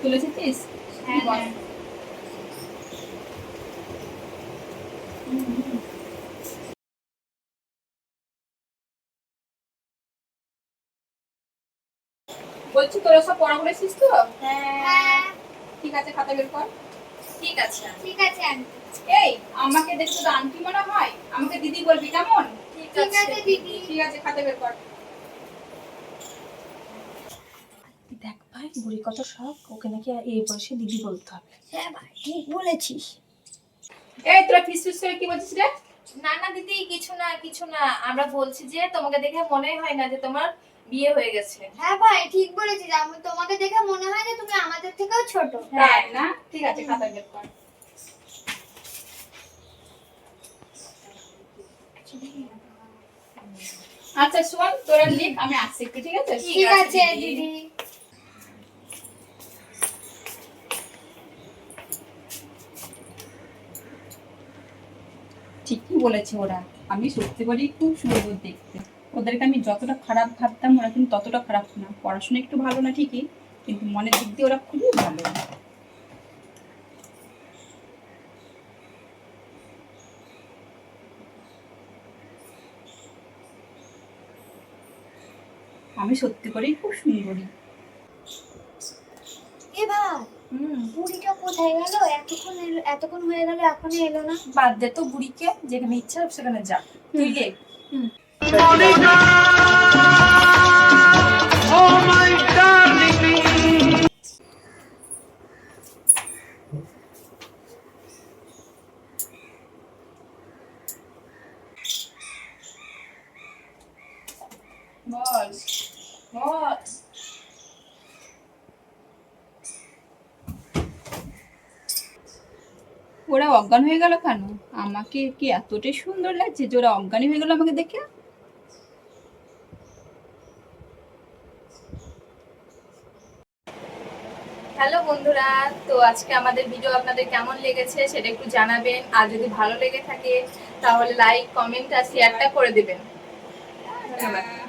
তুলে এসেছিস? হ্যাঁ। বলছি তোরা সব পড়া করেছিস তো? হ্যাঁ। ঠিক আছে, খাতা বের কর। ঠিক আছে আন্টি। এই, আমাকে দেখতে তো আন্টি মনে হয়, আমাকে দিদি বলবি কেমন? ঠিক আছে দিদি। ঠিক আছে, খাতা বের কর। দেখ ভাই, বুড়ি কত শখ, ওকে নাকি এই বয়সে দিদি বলতে হবে। হ্যাঁ ভাই, ঠিক বলেছিস। এই তোরা ফিস করে কি বলছিস রে? না দিদি, কিছু না, আমরা বলছি যে তোমাকে দেখে মনে হয় না যে তোমার বিয়ে হয়ে গেছে। হ্যাঁ ভাই, ঠিক বলেছিস। আমি তোমাকে দেখে মনে হয় যে তুমি আমাদের থেকেও ছোট। তাই না? ঠিক আছে, খাতা বের কর। আচ্ছা শোন, তোরা লিখ, আমি আসছি একটু, ঠিক আছে? ঠিক আছে দিদি। ঠিকই বলেছে ওরা, আমি সত্যি বলেই খুব সুন্দর দেখতে। ওদেরকে আমি যতটা খারাপ ভাবতাম ওরা কিন্তু ততটা খারাপ না। পড়াশোনা একটু ভালো না ঠিকই, কিন্তু মনের দিক দিয়ে ওরা খুবই ভালো। আমি সত্যি করেই খুব সুন্দরী। এ ভাই, বুড়িটা কোথায় গেল? এতক্ষণ হয়ে গেল, এখনো এলো না। বাদ দে তো বুড়িকে, যেখানে ইচ্ছা সেখানে যা, তুই লে। বল বল। ওরা অজ্ঞান হয়ে গেল কেন? আমাকে কি এতটাই সুন্দর লাগছে যে ওরা অজ্ঞানী হয়ে গেল আমাকে দেখে? হ্যালো বন্ধুরা, তো আজকে আমাদের ভিডিও আপনাদের কেমন লেগেছে সেটা একটু জানাবেন। আর যদি ভালো লেগে থাকে তাহলে লাইক, কমেন্ট আর শেয়ারটা করে দিবেন। ধন্যবাদ।